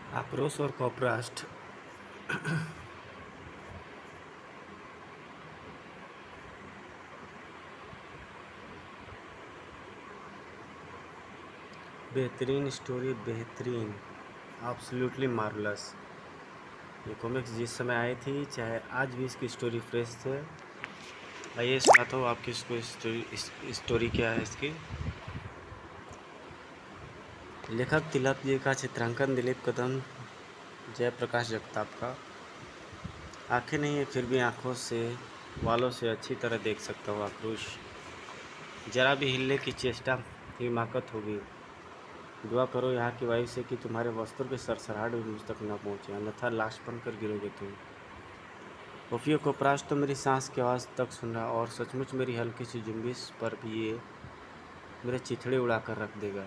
आक्रोश और कॉपरास्ट। बेहतरीन स्टोरी, बेहतरीन, एब्सोल्युटली मार्वलस। ये कॉमिक्स जिस समय आई थी, चाहे आज भी इसकी स्टोरी फ्रेश है। आइए सुनाता हूँ आपकी इसको स्टोरी क्या है इसकी। लेखक तिलक जी का चित्रांकन दिलीप कदम, जयप्रकाश जगताप का। आंखें नहीं है फिर भी आंखों से, वालों से अच्छी तरह देख सकता हूँ आक्रोश। जरा भी हिलने की चेष्टा हिमाकत होगी। दुआ करो यहाँ की वायु से कि तुम्हारे वस्त्रों की सरसराहट भी मुझ तक न पहुँचे, अन्यथा लाश बनकर गिरोगे तुम। खुफिया कोपराज तो मेरी सांस की आवाज़ तक सुन रहा, और सचमुच मेरी हल्की सी जुम्बिश पर भी ये मेरे चिथड़े उड़ा कर रख देगा।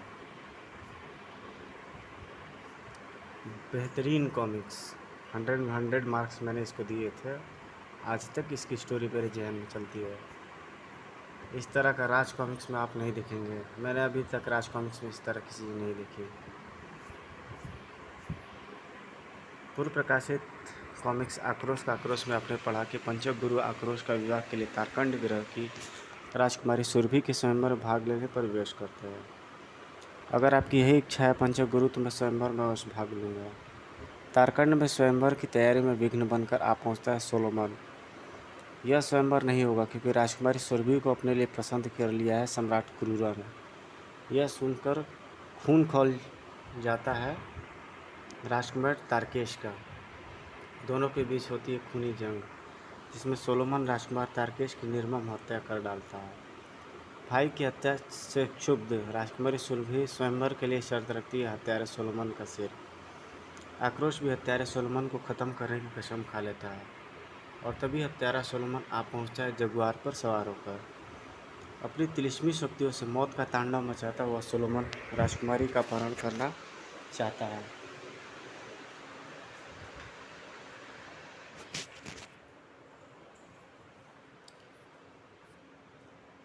बेहतरीन कॉमिक्स, 100 में 100 मार्क्स मैंने इसको दिए थे। आज तक इसकी स्टोरी मेरे जहन में चलती है। इस तरह का राज कॉमिक्स में आप नहीं देखेंगे। मैंने अभी तक राज कॉमिक्स में इस तरह की चीज़ नहीं देखी। पूर्व प्रकाशित कॉमिक्स आक्रोश का आक्रोश में आपने पढ़ा कि पंचक गुरु आक्रोश का विवाह के लिए तारकंड ग्रह की राजकुमारी सुरभि के स्वयंवर में भाग लेने पर विवश करते हैं। अगर आपकी यही इच्छा है पंचक गुरु, तो मैं स्वयंवर में अवश्य भाग लूँगा। तारकंड में स्वयंवर की तैयारी में विघ्न बनकर आ पहुँचता है सोलोमन। यह स्वयंवर नहीं होगा क्योंकि राजकुमारी सुरभि को अपने लिए पसंद कर लिया है सम्राट क्रूरा ने। यह सुनकर खून खौल जाता है राजकुमार तारकेश का। दोनों के बीच होती है खूनी जंग, जिसमें सोलोमन राजकुमार तारकेश की निर्मम हत्या कर डालता है। भाई की हत्या से क्षुब्ध राजकुमारी सुरभि स्वयंवर के लिए शर्त रखती है हत्यारे सोलोमन का सिर। आक्रोश भी हत्यारे सोलोमन को ख़त्म करने की कसम खा लेता है, और तभी हत्यारा सोलोमन आ पहुंचता है जगुआर पर सवार होकर। अपनी तिलिस्मी शक्तियों से मौत का तांडव मचाता हुआ सोलोमन राजकुमारी का अपहरण करना चाहता है।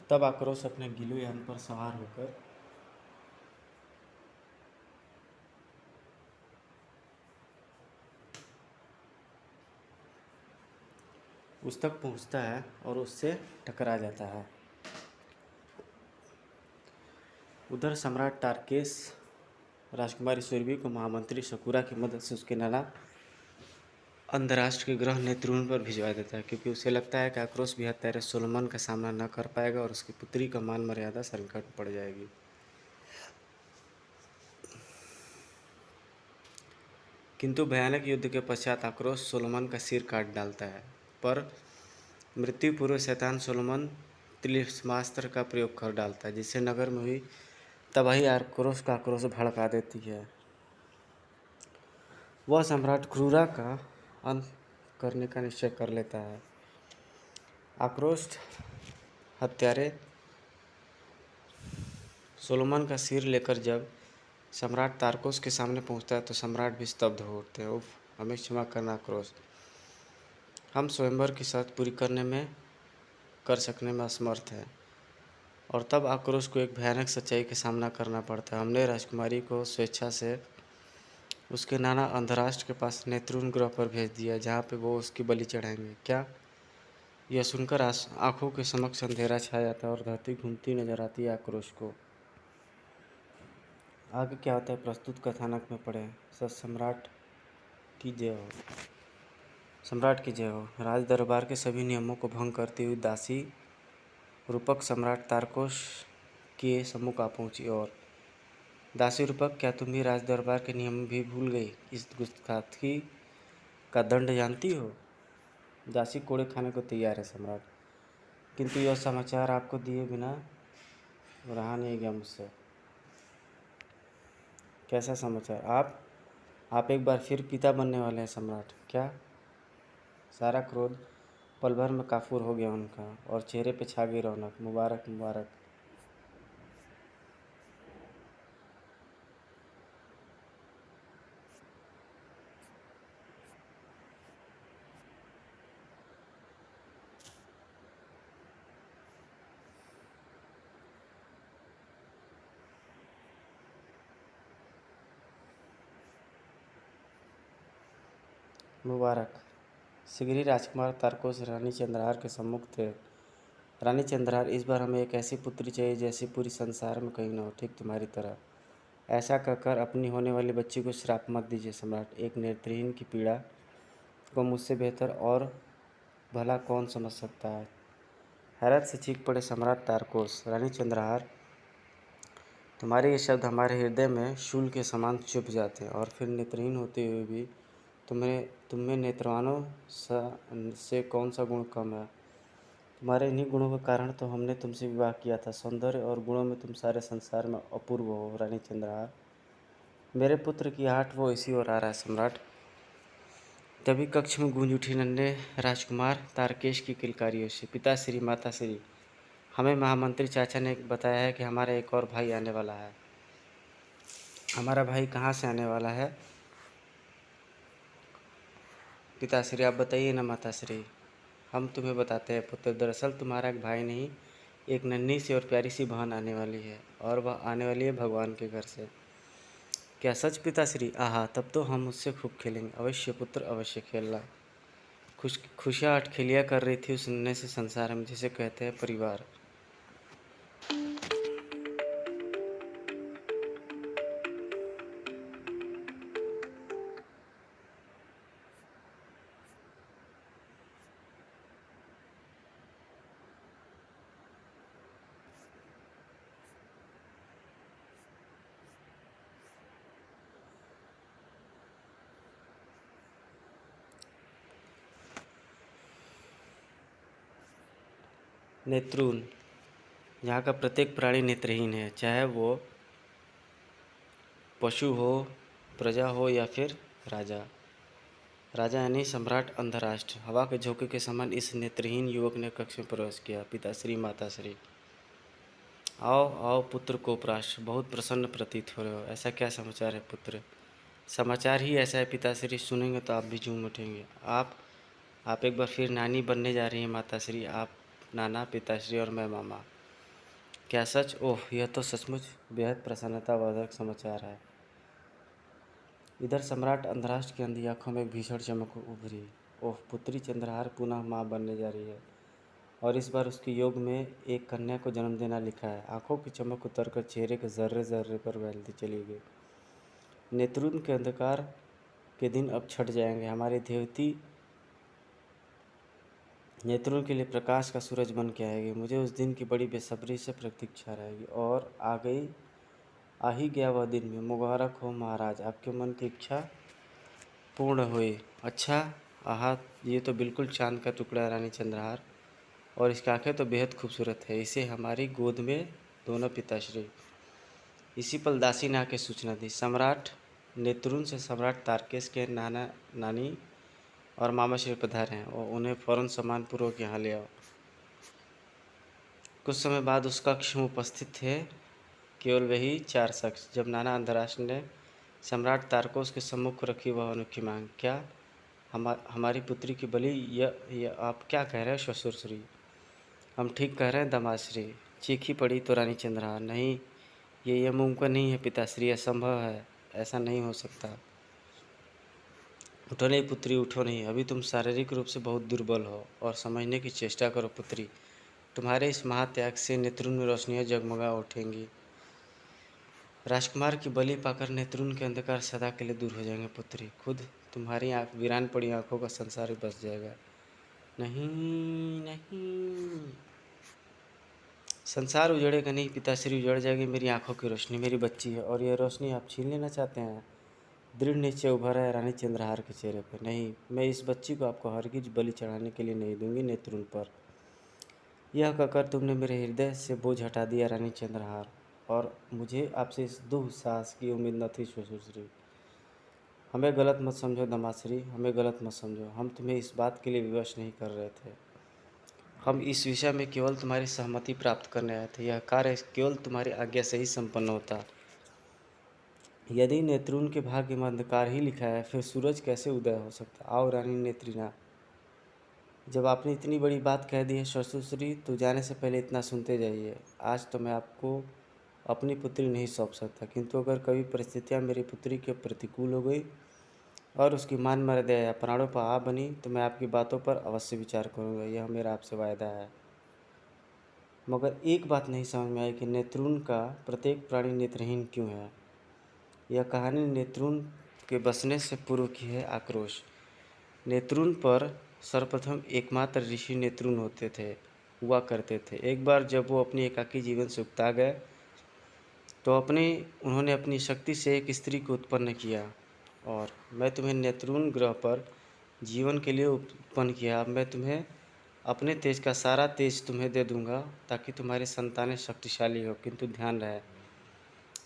तब आक्रोश अपने गिलू यान पर सवार होकर उस तक पहुंचता है और उससे टकरा जाता है। उधर सम्राट टारकेस राजकुमारी सुरभि को महामंत्री शकुरा की मदद से उसके नाना अंतर्राष्ट्र के ग्रह नेतृन पर भिजवा देता है, क्योंकि उसे लगता है कि आक्रोश भी हत्यारे सोलोमन का सामना न कर पाएगा और उसकी पुत्री का मान मर्यादा संकट में पड़ जाएगी। किंतु भयानक युद्ध के पश्चात आक्रोश सोलोमन का सिर काट डालता है, पर मृत्यु पूर्व शैतान सोलोमन तिलिस्मास्त्र का प्रयोग कर डालता है, जिससे नगर में हुई तबाही आक्रोश का आक्रोश भड़का देती है। वह सम्राट क्रूरा का अंत करने का निश्चय कर लेता है। आक्रोश हत्यारे सोलोमन का सिर लेकर जब सम्राट तारकोस के सामने पहुंचता है तो सम्राट भी स्तब्ध हो उठते हैं। उफ, हमें क्षमा करना आक्रोश, हम स्वयंवर की शर्त पूरी कर सकने में असमर्थ हैं। और तब आक्रोश को एक भयानक सच्चाई का सामना करना पड़ता है। हमने राजकुमारी को स्वेच्छा से उसके नाना अंतर्राष्ट्र के पास नेतृन ग्रह पर भेज दिया, जहाँ पे वो उसकी बलि चढ़ाएंगे। क्या? यह सुनकर आंखों के समक्ष अंधेरा छा जाता है और धरती घूमती नजर आती है आक्रोश को। आगे क्या होता है प्रस्तुत कथानक में पढ़ें। सम्राट की जय हो। सम्राट की जय हो। राज दरबार के सभी नियमों को भंग करती हुई दासी रूपक सम्राट तारकोश के सम्मुख आ पहुंची और दासी रूपक, क्या तुम भी राज दरबार के नियम भी भूल गई? इस गुस्ताखी का दंड जानती हो? दासी कोड़े खाने को तैयार है सम्राट, किंतु यह समाचार आपको दिए बिना रहा नहीं गया मुझसे। कैसा समाचार? आप एक बार फिर पिता बनने वाले हैं सम्राट। क्या? सारा क्रोध पल भर में काफूर हो गया उनका, और चेहरे पे छा गई रौनक। मुबारक मुबारक। मुबारक। शीघ्र ही राजकुमार तारकोस रानी चंद्रहार के सम्मुख थे। रानी चंद्रहार, इस बार हमें एक ऐसी पुत्री चाहिए जैसी पूरी संसार में कहीं न हो, ठीक तुम्हारी तरह। ऐसा कहकर अपनी होने वाली बच्ची को श्राप मत दीजिए सम्राट। एक नेत्रहीन की पीड़ा को मुझसे बेहतर और भला कौन समझ सकता है। हैरत से चीख पड़े सम्राट तारकोस। रानी चंद्रहार, तुम्हारे ये शब्द हमारे हृदय में शूल के समान चुभ जाते हैं, और फिर नेत्रहीन होते हुए भी तुम में नेत्रवानों से कौन सा गुण कम है। तुम्हारे इन्हीं गुणों के कारण तो हमने तुमसे विवाह किया था। सौंदर्य और गुणों में तुम सारे संसार में अपूर्व हो रानी चंद्रहार। मेरे पुत्र की आहट वो इसी ओर आ रहा है सम्राट। तभी कक्ष में गूंज उठी नन्हे राजकुमार तारकेश की किलकारियों से। पिता श्री, माता श्री, हमें महामंत्री चाचा ने बताया है कि हमारा एक और भाई आने वाला है। हमारा भाई कहाँ से आने वाला है पिताश्री, आप बताइए ना माताश्री। हम तुम्हें बताते हैं पुत्र। दरअसल तुम्हारा एक भाई नहीं, एक नन्ही सी और प्यारी सी बहन आने वाली है, और वह आने वाली है भगवान के घर से। क्या सच पिताश्री? आहा, तब तो हम उससे खूब खेलेंगे। अवश्य पुत्र, अवश्य खेलना। खुशियाँ अटखेलियाँ कर रही थी उस नन्हे से संसार में जिसे कहते हैं परिवार। नेत्रून, यहाँ का प्रत्येक प्राणी नेत्रहीन है, चाहे वो पशु हो, प्रजा हो या फिर राजा। राजा यानी सम्राट अंधराष्ट्र। हवा के झोंके के समान इस नेत्रहीन युवक ने कक्ष में प्रवेश किया। पिताश्री, माताश्री, आओ आओ पुत्र कोपराष्ट्र, बहुत प्रसन्न प्रतीत हो रहे हो। ऐसा क्या समाचार है पुत्र? समाचार ही ऐसा है पिताश्री, सुनेंगे तो आप भी झूम उठेंगे। आप एक बार फिर नानी बनने जा रही हैं माताश्री। आप नाना, पिताश्री और मैं मामा। क्या सच? ओह, यह तो सचमुच बेहद प्रसन्नतावर्धक समाचार है। इधर सम्राट अंधराष्ट्र की अंधी आंखों में एक भीषण चमक उभरी। ओह, पुत्री चंद्रहार पुनः माँ बनने जा रही है, और इस बार उसके योग में एक कन्या को जन्म देना लिखा है। आंखों की चमक उतरकर चेहरे के जर्रे जर्रे पर फैलती चली गई। नेत्रुन के अंधकार के दिन अब छट जाएंगे। हमारी देवती नेत्रुन के लिए प्रकाश का सूरज बन के आएगी। मुझे उस दिन की बड़ी बेसब्री से प्रतीक्षा रहेगी। और आ ही गया वह दिन भी। मुबारक हो महाराज, आपके मन की इच्छा पूर्ण हुई। अच्छा, आहा, ये तो बिल्कुल चांद का टुकड़ा है रानी चंद्रहार, और इसकी आंखें तो बेहद खूबसूरत है। इसे हमारी गोद में दोनों पिताश्री। इसी पल दासी ने आके सूचना दी। सम्राट नेत्रुन से सम्राट तारकेश के नाना नानी और मामा श्री पधारे हैं, और उन्हें फौरन सम्मानपूर्वक यहाँ ले आओ। कुछ समय बाद उस कक्ष में उपस्थित थे केवल वही चार शख्स, जब नाना अंधराष्ट्र ने सम्राट तारकोस के सम्मुख रखी वह अनोखी मांग। क्या हमारी पुत्री की बलि? यह आप क्या कह रहे हैं ससुर श्री? हम ठीक कह रहे हैं दामाद श्री। चीखी पड़ी तो रानी चंद्रहार। नहीं, ये मुमकिन नहीं है पिताश्री, असंभव है, ऐसा नहीं हो सकता। उठो नहीं पुत्री, उठो नहीं। अभी तुम शारीरिक रूप से बहुत दुर्बल हो, और समझने की चेष्टा करो पुत्री। तुम्हारे इस महात्याग से नेत्रुन में रोशनियाँ जगमगा उठेंगी। राजकुमार की बलि पाकर नेत्रुन के अंधकार सदा के लिए दूर हो जाएंगे पुत्री। खुद तुम्हारी वीरान पड़ी आंखों का संसार ही बस जाएगा। नहीं नहीं, संसार उजड़ेगा नहीं पिताश्री, उजड़ जाएगी मेरी आंखों की रोशनी। मेरी बच्ची है, और यह रोशनी आप छीन लेना चाहते हैं? दृढ़ निश्चय उभरा है रानी चंद्रहार के चेहरे पर। नहीं, मैं इस बच्ची को आपको हरगिज बलि चढ़ाने के लिए नहीं दूंगी नेत्रुन पर। यह कहकर तुमने मेरे हृदय से बोझ हटा दिया रानी चंद्रहार, और मुझे आपसे इस दुस्साहस की उम्मीद न थी ससुरश्री। हमें गलत मत समझो दामाश्री, हमें गलत मत समझो। हम तुम्हें इस बात के लिए विवश नहीं कर रहे थे। हम इस विषय में केवल तुम्हारी सहमति प्राप्त करने आए थे। यह कार्य केवल तुम्हारी आज्ञा से ही संपन्न होता। यदि नेत्रुन के भाग्य में अंधकार ही लिखा है, फिर सूरज कैसे उदय हो सकता? आओ रानी नेत्रिना, जब आपने इतनी बड़ी बात कह दी है ससुरश्री, तो जाने से पहले इतना सुनते जाइए। आज तो मैं आपको अपनी पुत्री नहीं सौंप सकता, किंतु अगर कभी परिस्थितियाँ मेरी पुत्री के प्रतिकूल हो गई और उसकी मान मर्यादा या प्राणों पर आ बनी तो मैं आपकी बातों पर अवश्य विचार करूँगा, यह मेरा आपसे वायदा है। मगर एक बात नहीं समझ में आई कि नेत्रून का प्रत्येक प्राणी नेत्रहीन क्यों है। यह कहानी नेत्रून के बसने से पूर्व की है। आक्रोश। नेत्रून पर सर्वप्रथम एकमात्र ऋषि नेत्रून होते थे, हुआ करते थे। एक बार जब वो अपनी एकाकी जीवन से उकता गए तो उन्होंने अपनी शक्ति से एक स्त्री को उत्पन्न किया और मैं तुम्हें नेत्रून ग्रह पर जीवन के लिए उत्पन्न किया। अब मैं तुम्हें अपने तेज का सारा तेज तुम्हें दे दूंगा ताकि तुम्हारी संतानें शक्तिशाली हो, किंतु ध्यान रहे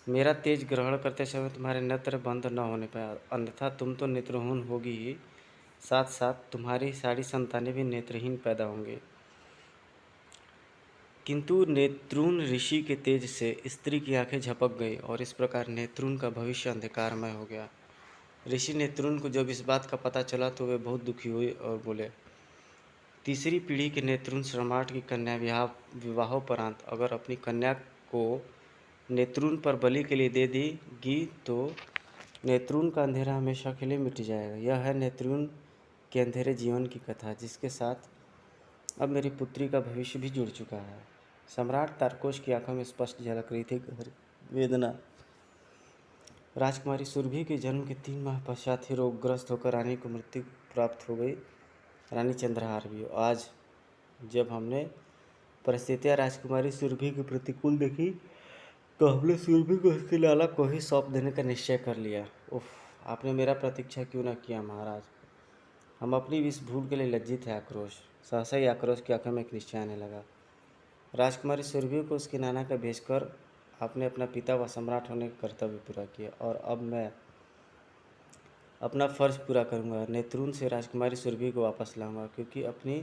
मेरा तेज ग्रहण करते समय तुम्हारे नेत्र बंद न होने पाए, अन्यथा तुम तो नेत्रहीन होगी ही, साथ साथ तुम्हारी सारी संतानें भी नेत्रहीन पैदा होंगी। किंतु नेत्रून ऋषि के तेज से स्त्री की आंखें झपक गई और इस प्रकार नेत्रून का भविष्य अंधकारमय हो गया। ऋषि नेत्रून को जब इस बात का पता चला तो वे बहुत दुखी हुए और बोले, तीसरी पीढ़ी के नेत्रून सम्राट की कन्या विवाहोपरांत अगर अपनी कन्या को नेत्रून पर बलि के लिए दे देगी तो नेत्रून का अंधेरा हमेशा के लिए मिट जाएगा। यह है नेत्रून के अंधेरे जीवन की कथा, जिसके साथ अब मेरी पुत्री का भविष्य भी जुड़ चुका है। सम्राट तारकोश की आंखों में स्पष्ट झलक रही थी गहरी वेदना। राजकुमारी सुरभि के जन्म के 3 माह पश्चात ही रोगग्रस्त होकर रानी को मृत्यु प्राप्त हो गई। रानी चंद्रहार भी। आज जब हमने परिस्थितियाँ राजकुमारी सुरभि के प्रतिकूल देखी तो हमने सुरभि को उसकी लाला को ही सौंप देने का निश्चय कर लिया। उफ, आपने मेरा प्रतीक्षा क्यों न किया महाराज। हम अपनी इस भूल के लिए लज्जित है। आक्रोश। सहसा ही आक्रोश की आंखों में एक निश्चय आने लगा। राजकुमारी सुरभि को उसके नाना का भेजकर आपने अपना पिता व सम्राट होने का कर्तव्य पूरा किया और अब मैं अपना फर्ज पूरा करूंगा। नेत्रून से राजकुमारी सुरभि को वापस लाऊंगा, क्योंकि अपनी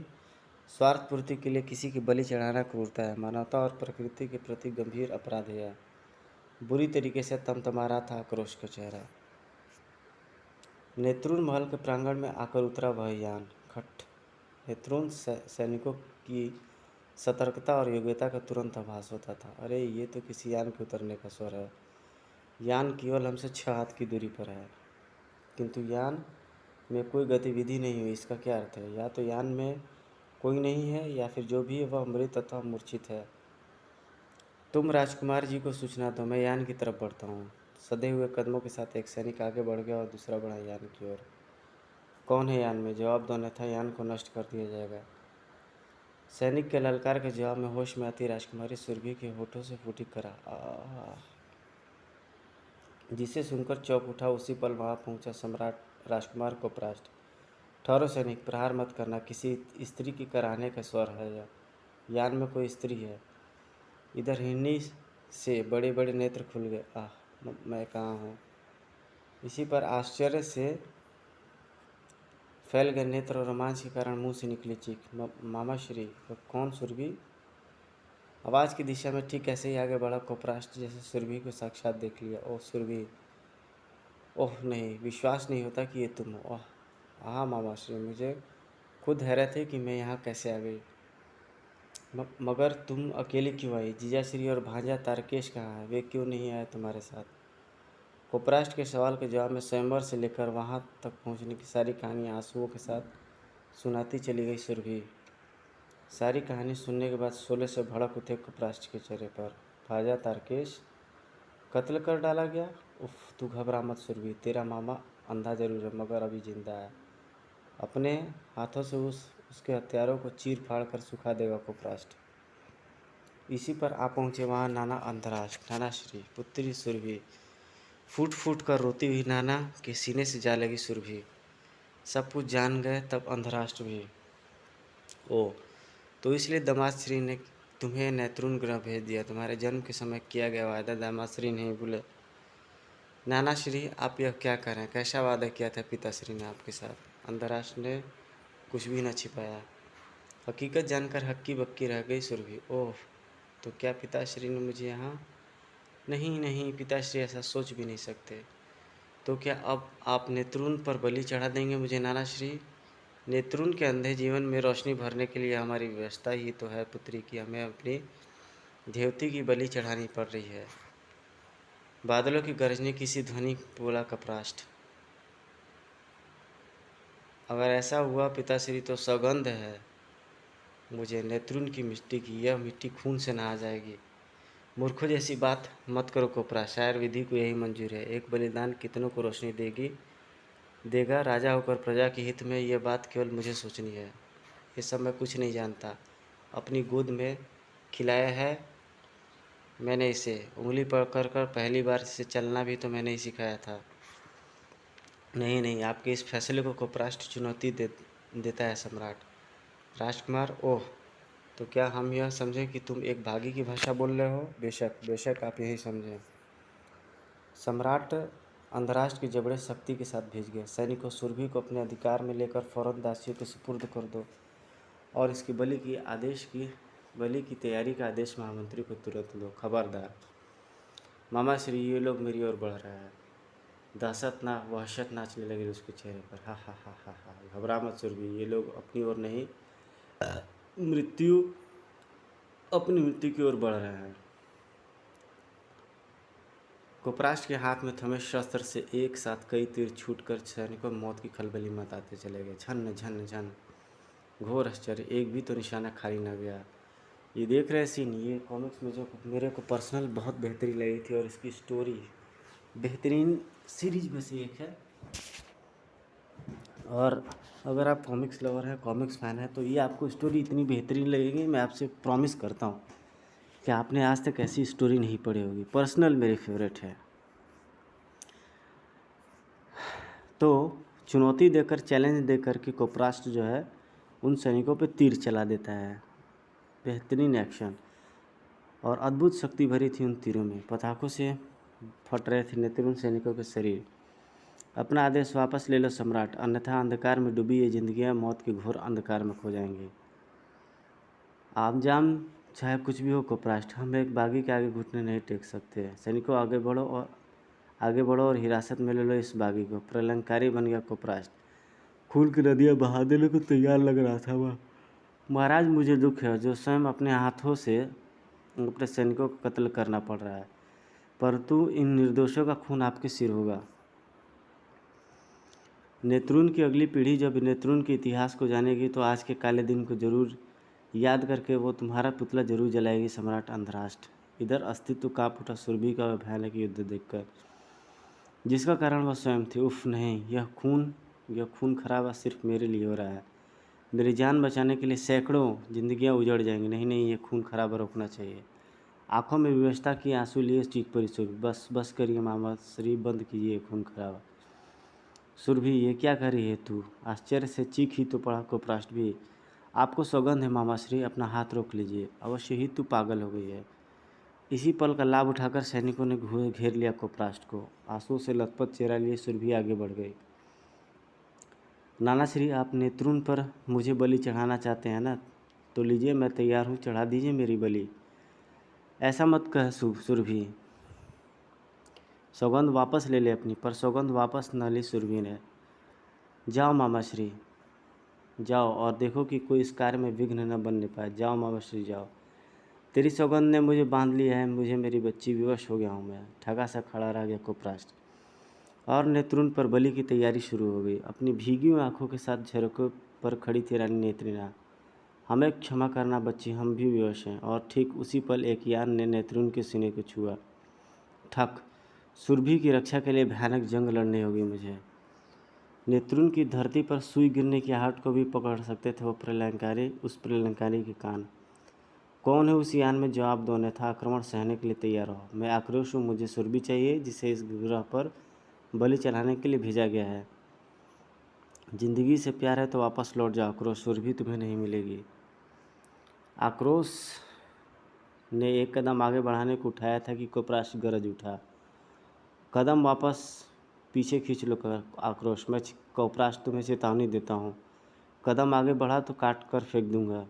स्वार्थ पूर्ति के लिए किसी की बलि चढ़ाना क्रूरता है, मानवता और प्रकृति के प्रति गंभीर अपराध है। बुरी तरीके से तमतमा रहा था आक्रोश का चेहरा। नेत्रून महल के प्रांगण में आकर उतरा वह यान। खट। नेत्रून सैनिकों की सतर्कता और योग्यता का तुरंत आभास होता था। अरे, ये तो किसी यान के उतरने का स्वर है। यान केवल हमसे 6 हाथ की दूरी पर है, किंतु यान में कोई गतिविधि नहीं हुई। इसका क्या अर्थ है? या तो यान में कोई नहीं है या फिर जो भी है वह मृत अथवा मूर्छित है। तुम राजकुमार जी को सूचना दो, मैं यान की तरफ बढ़ता हूँ। सधे हुए कदमों के साथ एक सैनिक आगे बढ़ गया और दूसरा बढ़ा यान की ओर। कौन है यान में? जवाब दो, अन्यथा यान को नष्ट कर दिया जाएगा। सैनिक के ललकार के जवाब में होश में आती राजकुमारी सुरभि के होठों से फूटी करा जिसे सुनकर चौंक उठा। उसी पल वहां पहुंचा सम्राट राजकुमार को परास्त। ठहरो सैनिक, प्रहार मत करना, किसी स्त्री की कराहने का स्वर है यह। यान में कोई स्त्री है। इधर हिरनी से बड़े बड़े नेत्र खुल गए। मैं कहाँ हूँ? इसी पर आश्चर्य से फैल गए नेत्र और रोमांच के कारण मुंह से निकली चीख। मामा श्री, कौन? सुरभि। आवाज़ की दिशा में ठीक ऐसे ही आगे बढ़ा कोपराष्ट्र, जैसे सुरभि को साक्षात देख लिया। ओह सुरभि, ओह नहीं, विश्वास नहीं होता कि ये तुम हो। ओह हाँ मामा श्री, मुझे खुद हैरत है कि मैं यहाँ कैसे आ गई। मगर तुम अकेली क्यों आई? जीजा श्री और भांजा तारकेश कहाँ है? वे क्यों नहीं आए तुम्हारे साथ? कोपराष्ट्र के सवाल के जवाब में स्वयंवर से लेकर वहाँ तक पहुँचने की सारी कहानी आंसुओं के साथ सुनाती चली गई सुरभि। सारी कहानी सुनने के बाद शोले से भड़क उठे कोपराष्ट्र के चेहरे पर। भांजा तारकेश कत्ल कर डाला गया? उफ, तू घबरा मत सुरभि, तेरा मामा अंधा जरूर है मगर अभी जिंदा है। अपने हाथों से उसके हथियारों को चीर फाड़ कर सुखा देगा कोपराष्ट्र। इसी पर आ पहुँचे वहाँ नाना अंतराष्ट्र। नाना श्री, पुत्री सुरभि। फूट फूट कर रोती हुई नाना के सीने से जा लगी सुरभि। सब कुछ जान गए तब अंधराष्ट्र भी। ओ, तो इसलिए दामाद श्री ने तुम्हें नेत्रून ग्रह भेज दिया। तुम्हारे जन्म के समय किया गया वायदा दामाद श्री नहीं भूले। नाना श्री, आप यह क्या कर रहे हैं? कैसा वादा किया था पिताश्री ने आपके साथ? अंधराष्ट्र ने कुछ भी न छिपाया। हकीकत जानकर हक्की बक्की रह गई सुरभि। ओह, तो क्या पिताश्री ने मुझे यहाँ? नहीं नहीं, पिताश्री ऐसा सोच भी नहीं सकते। तो क्या अब आप नेत्रून पर बलि चढ़ा देंगे मुझे? नाना श्री, नेत्रून के अंधे जीवन में रोशनी भरने के लिए हमारी व्यवस्था ही तो है पुत्री की हमें अपनी देवती की बलि चढ़ानी पड़ रही है। बादलों की गरजने की सी ध्वनि बोला कपराष्ट। अगर ऐसा हुआ पिताश्री तो सौगंध है मुझे नेतृन की मिट्टी की, यह मिट्टी खून से नहा जाएगी। मूर्खों जैसी बात मत करो कोपरा, शायर विधि को यही मंजूर है। एक बलिदान कितनों को रोशनी देगा। राजा होकर प्रजा के हित में यह बात केवल मुझे सोचनी है। ये सब मैं कुछ नहीं जानता। अपनी गोद में खिलाया है मैंने इसे, उंगली पकड़ कर पहली बार इसे चलना भी तो मैंने ही सिखाया था। नहीं नहीं, आपके इस फैसले को कोपराष्ट्र चुनौती देता है सम्राट। राजकुमार, ओह, तो क्या हम यह समझें कि तुम एक बागी की भाषा बोल रहे हो? बेशक बेशक, आप यही समझें। सम्राट अंधराष्ट्र के जबड़े शक्ति के साथ भेज गए। सैनिकों, सुरभि को अपने अधिकार में लेकर फौरन दासियों के सुपुर्द कर दो और इसकी बलि की तैयारी का आदेश महामंत्री को तुरंत दो। खबरदार मामा श्री, ये लोग मेरी ओर बढ़ रहे हैं। वहशत नाचने लगी उसके चेहरे पर। हा हा हा हा हा, घबरा मत सुरभि, ये लोग अपनी ओर नहीं, अपनी मृत्यु की ओर बढ़ रहे हैं। कोपराष्ट्र के हाथ में थमे शस्त्र से एक साथ कई तीर छूटकर सैनिकों मौत की खलबली मचाते चले गए। झन झन झन, घोर आश्चर्य, एक भी तो निशाना खाली न गया। ये देख रहे सीन, ये कॉमिक्स में जो मेरे को पर्सनल बहुत बेहतरीन लगी थी और इसकी स्टोरी बेहतरीन सीरीज में से एक है। और अगर आप कॉमिक्स लवर हैं, कॉमिक्स फ़ैन हैं, तो ये आपको स्टोरी इतनी बेहतरीन लगेगी, मैं आपसे प्रॉमिस करता हूँ कि आपने आज तक ऐसी स्टोरी नहीं पढ़ी होगी। पर्सनल मेरी फेवरेट है। तो चुनौती देकर, चैलेंज देकर के कोपराष्ट्र जो है उन सैनिकों पे तीर चला देता है। बेहतरीन एक्शन और अद्भुत शक्ति भरी थी उन तीरों में। पटाखों से फट रहे थे नेतृन सैनिकों के शरीर। अपना आदेश वापस ले लो सम्राट, अन्यथा अंधकार में डूबी ये जिंदगियां मौत के घोर अंधकार में खो जाएंगी। आप जाम चाहे कुछ भी हो कोपराष्ट्र, हम एक बागी के आगे घुटने नहीं टेक सकते। सैनिकों, आगे बढ़ो और हिरासत में ले लो इस बागी को। प्रलंकारी बन गया कोपराष्ट्र, खून की नदियाँ बहा देने को तैयार लग रहा था वह। महाराज, मुझे दुख है जो स्वयं अपने हाथों से अपने सैनिकों को कत्ल करना पड़ रहा है, परंतु इन निर्दोषों का खून आपके सिर होगा। नेतृन की अगली पीढ़ी जब नेतृन के इतिहास को जानेगी तो आज के काले दिन को जरूर याद करके वो तुम्हारा पुतला जरूर जलाएगी सम्राट अंधराष्ट्र। इधर अस्तित्व कांप उठा सुरभि का भयानक युद्ध देखकर, जिसका कारण वह स्वयं थी। उफ नहीं, यह खून खराबा सिर्फ मेरे लिए हो रहा है। मेरी जान बचाने के लिए सैकड़ों जिंदगियां उजड़ जाएंगी। नहीं नहीं, ये खून खराबा रोकना चाहिए। आंखों में व्यवस्था की आंसू लिए चीख पड़ी सुरभि। बस बस करिए मामा श्री, बंद कीजिए खून खराबा। सुरभि, ये क्या कर रही है तू? आश्चर्य से चीख ही तो पड़ा कोपराष्ट्र भी। आपको सौगंध है मामा श्री, अपना हाथ रोक लीजिए, अवश्य ही तू पागल हो गई है। इसी पल का लाभ उठाकर सैनिकों ने घेर लिया कोपराष्ट्र को। आंसू से लथपथ चेहरा लिए सुरभि आगे बढ़ गई। नाना श्री, आप नेतृन पर मुझे बलि चढ़ाना चाहते हैं ना? तो लीजिए, मैं तैयार हूँ, चढ़ा दीजिए मेरी बलि। ऐसा मत कह सुरभि, सौगंध वापस ले ले अपनी। पर सौगंध वापस न ली सुरभि ने। जाओ मामा श्री, जाओ और देखो कि कोई इस कार्य में विघ्न न बनने पाए। जाओ मामा श्री, जाओ। तेरी सौगंध ने मुझे बांध लिया है, मुझे मेरी बच्ची, विवश हो गया हूँ मैं। ठगा सा खड़ा रह गया कोपराष्ट्र और नेतृन पर बलि की तैयारी शुरू हो गई। अपनी भीगी हुई आंखों के साथ झरोके पर खड़ी थी रानी नेत्रिना। हमें क्षमा करना बच्ची, हम भी विवश हैं। और ठीक उसी पल एक यान ने नेतृन के सीने को छुआ। ठक, सुरभि की रक्षा के लिए भयानक जंग लड़नी होगी मुझे। नेतृन की धरती पर सुई गिरने की आहट को भी पकड़ सकते थे वो उस प्रलंकारी के कान। कौन है उस यान में? जवाब दो, अन्यथा आक्रमण सहने के लिए तैयार हो। मैं आक्रोश हूँ, मुझे सुरभि चाहिए जिसे इस ग्रह पर बलि चढ़ाने के लिए भेजा गया है। जिंदगी से प्यार है तो वापस लौट जाओ आक्रोश, सुरभि तुम्हें नहीं मिलेगी। आक्रोश ने एक कदम आगे बढ़ाने को उठाया था कि कोपराष्ट्र गरज उठा। कदम वापस पीछे खींच लो आक्रोश, मैं कोपराष्ट्र तुम्हें चेतावनी देता हूँ। कदम आगे बढ़ा तो काट कर फेंक दूंगा।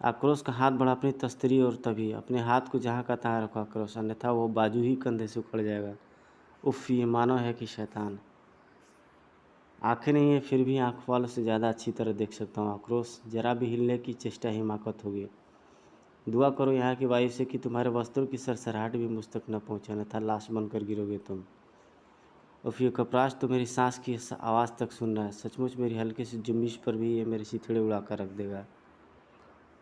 आक्रोश का हाथ बढ़ा अपनी तस्तरी और तभी अपने हाथ को जहाँ का तहाँ रखो आक्रोश, अन्यथा वो बाजू ही कंधे से उखड़ जाएगा। उफ, ये मानव है कि शैतान? आंखें नहीं है फिर भी आँख वालों से ज़्यादा अच्छी तरह देख सकता हूँ आक्रोश। जरा भी हिलने की चेष्टा हिमाकत होगी। दुआ करो यहाँ की वायु से कि तुम्हारे वस्त्रों की सरसराहट भी मुझ तक न पहुँचे, अन्यथा लाश बनकर गिरोगे तुम। और ये कपराश तो मेरी सांस की आवाज़ तक सुन रहा है। सचमुच मेरी हल्की सी जुम्बिश पर भी ये मेरे चिथड़े उड़ा कर रख देगा।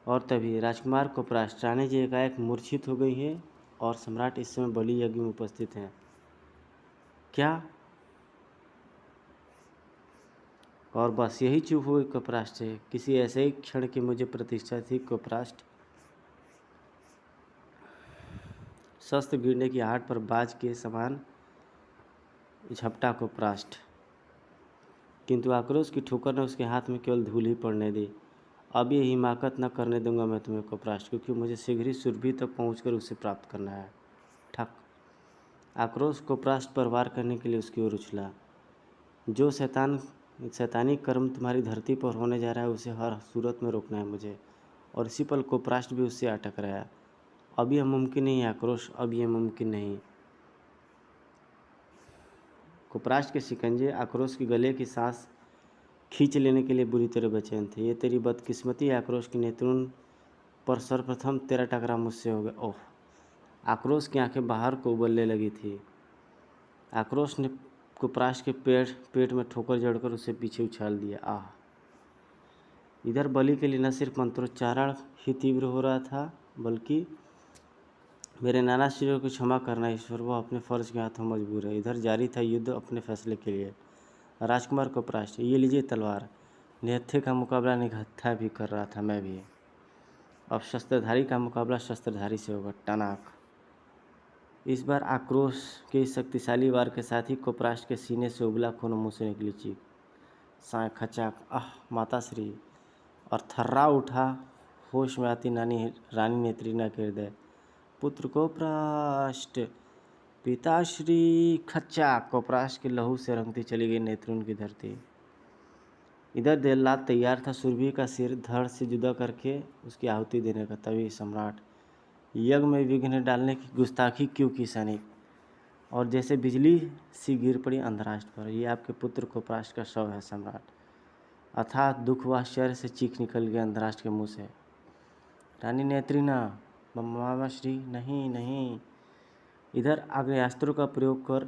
और तभी राजकुमार कपराश रानी जी एकाएक मूर्छित हो गई है और सम्राट इस समय बलि यज्ञ में उपस्थित हैं। क्या? और बस यही चुप हुए कपराष्ट है। किसी ऐसे ही क्षण की मुझे प्रतीक्षा थी। कपराष्ट शस्त्र गिरने की आहट पर बाज के समान झपटा कपराष्ट, किंतु आक्रोश की ठोकर ने उसके हाथ में केवल धूल ही पड़ने दी। अब ये हिमाकत न करने दूंगा मैं तुम्हें कपराष्ट, क्योंकि मुझे शीघ्र ही सुरभि तक पहुंचकर उसे प्राप्त करना है। ठक। आक्रोश कपराष्ट पर वार करने के लिए उसकी ओर उछला। जो शैतानी कर्म तुम्हारी धरती पर होने जा रहा है उसे हर सूरत में रोकना है मुझे। और इसी पल कपराष्ट भी उससे आ टकराया। अब यह मुमकिन नहीं है आक्रोश, अब यह मुमकिन नहीं। कपराष्ट के शिकंजे आक्रोश के गले की सांस खींच लेने के लिए बुरी तरह बेचैन थे। ये तेरी बदकिस्मती आक्रोश की नेतृन पर सर्वप्रथम तेरा टकराव मुझसे हो गया। ओह! आक्रोश की आंखें बाहर को उबलने लगी थी। आक्रोश ने कपराष्ट के पेट में ठोकर जड़कर उसे पीछे उछाल दिया। आह! इधर बलि के लिए न सिर्फ मंत्रोच्चारण ही तीव्र हो रहा था, बल्कि मेरे नाना शिरों को क्षमा करना ईश्वर, वह अपने फर्ज के हाथों मजबूर है। इधर जारी था युद्ध अपने फैसले के लिए। राजकुमार कपराष्ट, ये लीजिए तलवार। निहत्थे का मुकाबला निहत्था भी कर रहा था मैं भी। अब शस्त्रधारी का मुकाबला शस्त्रधारी से होगा। टनाक। इस बार आक्रोश के इस शक्तिशाली वार के साथ ही कपराष्ट के सीने से उबला खून मुँह से निकली चीख। साय खचाक। आह माताश्री! और थर्रा उठा होश में आती रानी नेत्रिना के हृदय। पुत्र कपराष्ट! पिताश्री! खच्चा! कपराष्ट के लहू से रंगती चली गई नेत्रुन की धरती। इधर देवलात तैयार था सुरभि का सिर धड़ से जुदा करके उसकी आहुति देने का। तभी सम्राट, यज्ञ में विघ्न डालने की गुस्ताखी क्यों की सैनिक? और जैसे बिजली सी गिर पड़ी अंधराष्ट्र पर। ये आपके पुत्र कपराष्ट का शव है सम्राट। अथाह दुख व आश्चर्य से चीख निकल गया अंधराष्ट्र के मुंह से। रानी नेत्रिना, मामाश्री, नहीं नहीं। इधर आग्नेयास्त्रों का प्रयोग कर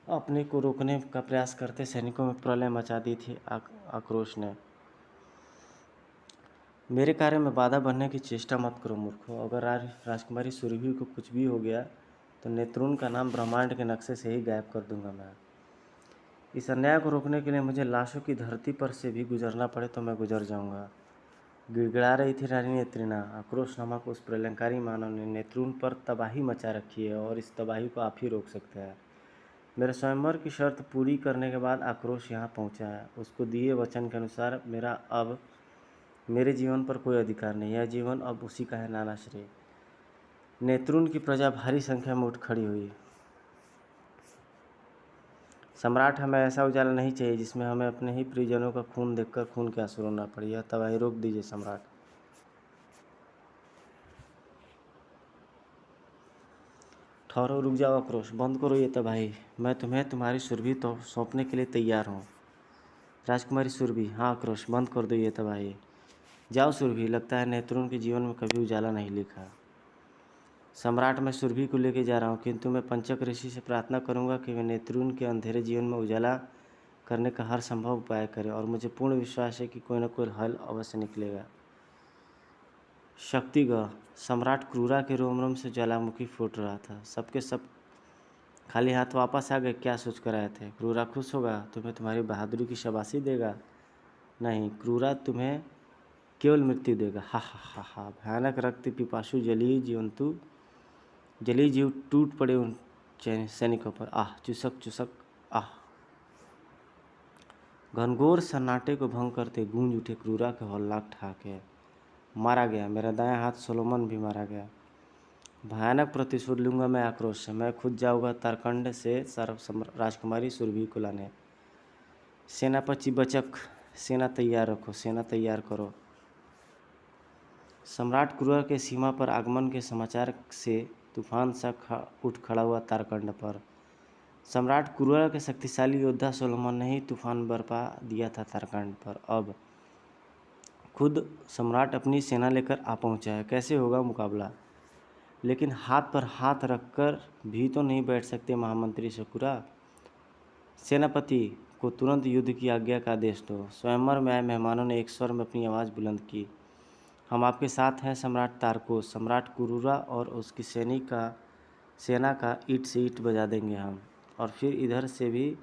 अपने को रोकने का प्रयास करते सैनिकों में प्रलय मचा दी थी आक्रोश ने। मेरे कार्य में बाधा बनने की चेष्टा मत करो मूर्खों। अगर राजकुमारी सुरभि को कुछ भी हो गया तो नेत्रुन का नाम ब्रह्मांड के नक्शे से ही गायब कर दूंगा मैं। इस अन्याय को रोकने के लिए मुझे लाशों की धरती पर से भी गुजरना पड़े तो मैं गुजर जाऊंगा। गिड़गिड़ा रही थी रानी नेत्रिना। आक्रोश नामक उस प्रलयंकारी मानव ने नेत्रुन पर तबाही मचा रखी है और इस तबाही को आप ही रोक सकते हैं। मेरे स्वयंवर की शर्त पूरी करने के बाद आक्रोश यहाँ पहुँचा है। उसको दिए वचन के अनुसार मेरा अब मेरे जीवन पर कोई अधिकार नहीं। यह जीवन अब उसी का है। नाना श्री। नेत्रुन की प्रजा भारी संख्या में उठ खड़ी हुई। सम्राट, हमें ऐसा उजाला नहीं चाहिए जिसमें हमें अपने ही परिजनों का खून देखकर खून के आंसू रोना पड़े। यह तबाही रोक दीजिए सम्राट। ठहरो, रुक जाओ आक्रोश, बंद करो ये तबाही। मैं तुम्हें तुम्हारी सुरभि तो सौंपने के लिए तैयार हूँ। राजकुमारी सुरभि, हाँ आक्रोश, बंद कर दो ये तबाही। जाओ सुरभि, लगता है नेत्रुन के जीवन में कभी उजाला नहीं लिखा। सम्राट, मैं सुरभि को लेके जा रहा हूँ, किंतु मैं पंचक ऋषि से प्रार्थना करूँगा कि वे नेत्रुन के अंधेरे जीवन में उजाला करने का हर संभव उपाय करें, और मुझे पूर्ण विश्वास है कि कोई न कोई हल अवश्य निकलेगा। शक्तिगढ़। सम्राट क्रूरा के रोम रोम से ज्वालामुखी फूट रहा था। सबके सब खाली हाथ वापस आ गए। क्या सोच कर आए थे? क्रूरा खुश होगा, तुम्हें तुम्हारी बहादुरी की शाबाशी देगा? नहीं, क्रूरा तुम्हें केवल मृत्यु देगा। हा हा हा हा। भयानक रक्त पिपासु जली जीव टूट पड़े उन सैनिकों पर। आह चुसक चुसक। आह। घनघोर सन्नाटे को भंग करते गूंज उठे क्रूरा के हौलनाक ठहाके। मारा गया, मेरा दायां हाथ सोलोमन भी मारा गया। भयानक प्रतिशोध लूंगा मैं आक्रोश से। मैं खुद जाऊंगा तारकंड से राजकुमारी सुरभि को लाने। सेनापति बचक, सेना तैयार रखो, सेना तैयार करो। सम्राट क्रूर के सीमा पर आगमन के समाचार से तूफान सा उठ खड़ा हुआ तारकंड पर। सम्राट क्रूर के शक्तिशाली योद्धा सोलोमन ने ही तूफान बरपा दिया था तारकंड पर। अब खुद सम्राट अपनी सेना लेकर आ पहुंचा है। कैसे होगा मुकाबला? लेकिन हाथ पर हाथ रखकर भी तो नहीं बैठ सकते महामंत्री शकुरा। सेनापति को तुरंत युद्ध की आज्ञा का आदेश दो। स्वयंवर में आए मेहमानों ने एक स्वर में अपनी आवाज़ बुलंद की, हम आपके साथ हैं सम्राट तारकोस। सम्राट कुरूरा और उसकी सेना का ईंट से ईंट बजा देंगे हम। और फिर इधर से भी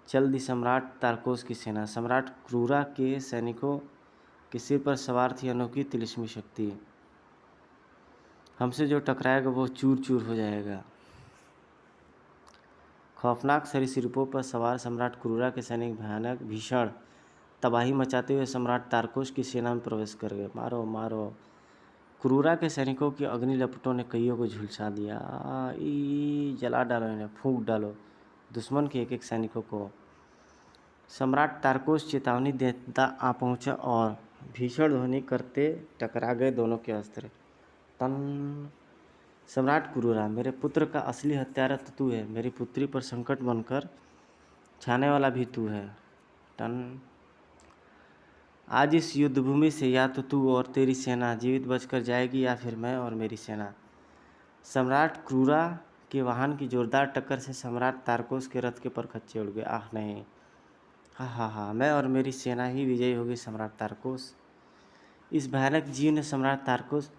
चल दी सम्राट तारकोस की सेना। सम्राट क्रूरा के सैनिकों के सिर पर सवार थी अनोखी तिलिस्मी शक्ति। हमसे जो टकराएगा वो चूर चूर हो जाएगा। खौफनाक सरीसृपों पर सवार सम्राट क्रूरा के सैनिक भयानक भीषण तबाही मचाते हुए सम्राट तारकोस की सेना में प्रवेश कर गए। मारो मारो। क्रूरा के सैनिकों की अग्नि लपटों ने कईयों को झुलसा दिया। जला डालो इन्हें, फूंक डालो दुश्मन के एक एक सैनिकों को। सम्राट तारकोस चेतावनी देता आ पहुंचा और भीषण ध्वनि करते टकरा गए दोनों के अस्त्र। तन। सम्राट क्रूरा, मेरे पुत्र का असली हत्यारा तो तू है। मेरी पुत्री पर संकट बनकर छाने वाला भी तू है। टन। आज इस युद्धभूमि से या तो तू और तेरी सेना जीवित बचकर जाएगी या फिर मैं और मेरी सेना। सम्राट क्रूरा के वाहन की जोरदार टक्कर से सम्राट तारकोस के रथ के परखच्चे उड़ गए। आह नहीं, हा हा हा, मैं और मेरी सेना ही विजयी होगी सम्राट तारकोस। इस भयानक जीव ने सम्राट तारकोस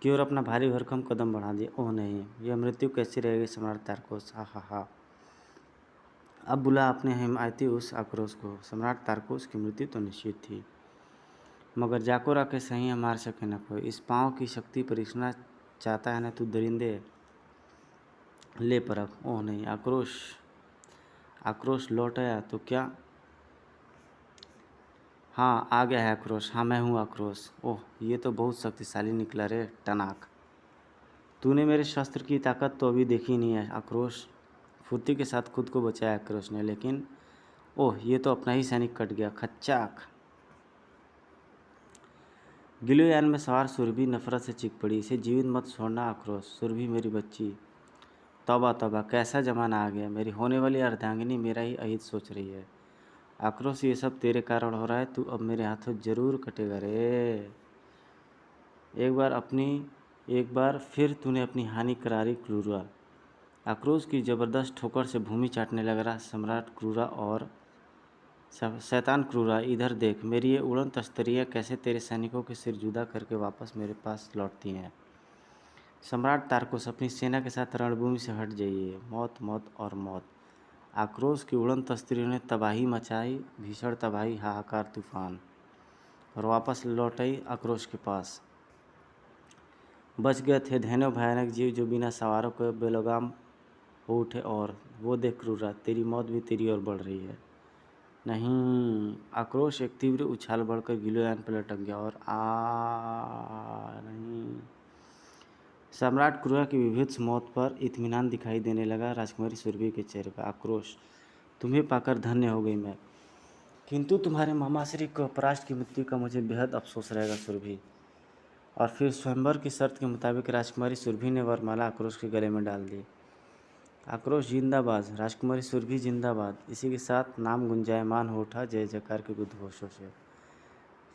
की ओर अपना भारी भरकम कदम बढ़ा दिया। ओह नहीं, यह मृत्यु कैसी रहेगी सम्राट तारकोस। हा हा हा। अब बुला अपने हिमायती उस आक्रोश को। सम्राट तारकोस की मृत्यु तो निश्चित थी, मगर जाको रखे सही मार सके न कोई। इस पाँव की शक्ति परीक्षना चाहता है न तू दरिंदे, ले परख। ओह नहीं, आक्रोश लौट आया तो क्या? हाँ, आ गया है आक्रोश। हाँ, मैं हूँ आक्रोश। ओह, ये तो बहुत शक्तिशाली निकला रे टनाक। तूने मेरे शस्त्र की ताकत तो अभी देखी नहीं है आक्रोश। फुर्ती के साथ खुद को बचाया आक्रोश ने, लेकिन ओह, ये तो अपना ही सैनिक कट गया। खच्चाक। गिलोयान में सवार सुरभि नफरत से चीख पड़ी, इसे जीवित मत छोड़ना आक्रोश। सुरभि मेरी बच्ची, तौबा तौबा, कैसा जमाना आ गया। मेरी होने वाली अर्धांगिनी मेरा ही अहित सोच रही है। आक्रोश, ये सब तेरे कारण हो रहा है। तू अब मेरे हाथों जरूर कटेगा रे। एक बार फिर तूने अपनी हानि करारी क्रूरा। आक्रोश की जबरदस्त ठोकर से भूमि चाटने लग रहा सम्राट क्रूरा और शैतान क्रूरा, इधर देख, मेरी ये उड़न तस्तरियाँ कैसे तेरे सैनिकों के सिर जुदा करके वापस मेरे पास लौटती हैं। सम्राट तारकोस, अपनी सेना के साथ रणभूमि से हट जाइए। मौत मौत और मौत। आक्रोश की उड़न तस्तरियों ने तबाही मचाई, भीषण तबाही, हाहाकार, तूफान, और वापस लौट आई आक्रोश के पास। बच गए थे धैन्य भयानक जीव जो बिना सवारों के बेलगाम हो उठे। और वो देख क्रूरा, तेरी मौत भी तेरी ओर बढ़ रही है। नहीं। आक्रोश एक तीव्र उछाल बढ़कर गिलोयान पर लटक गया और नहीं। सम्राट क्रूरा की विभत्स मौत पर इत्मीनान दिखाई देने लगा राजकुमारी सुरभि के चेहरे पर। आक्रोश, तुम्हें पाकर धन्य हो गई मैं, किंतु तुम्हारे मामाश्री को परास्त की मृत्यु का मुझे बेहद अफसोस रहेगा सुरभि। और फिर स्वयंवर की शर्त के मुताबिक राजकुमारी सुरभि ने वरमाला आक्रोश के गले में डाल दी। आक्रोश जिंदाबाद, राजकुमारी सुरभि जिंदाबाद। इसी के साथ नाम गुंजायमान हो उठा जय जयकार के उद्घोषों से।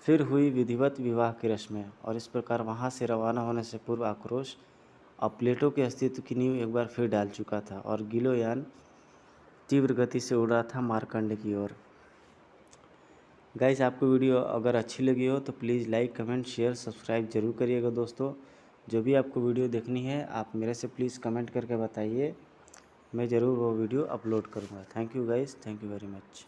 फिर हुई विधिवत विवाह की रस्में, और इस प्रकार वहाँ से रवाना होने से पूर्व आक्रोश अब प्लेटो के अस्तित्व की नींव एक बार फिर डाल चुका था और गिलोयान तीव्र गति से उड़ रहा था मार्कंड की ओर। गाइस, आपको वीडियो अगर अच्छी लगी हो तो please like, comment, share, subscribe जरूर करिएगा दोस्तों। जो भी आपको वीडियो देखनी है आप मेरे से प्लीज़ कमेंट करके बताइए, मैं ज़रूर वो वीडियो अपलोड करूँगा। Thank you guys, thank you very much.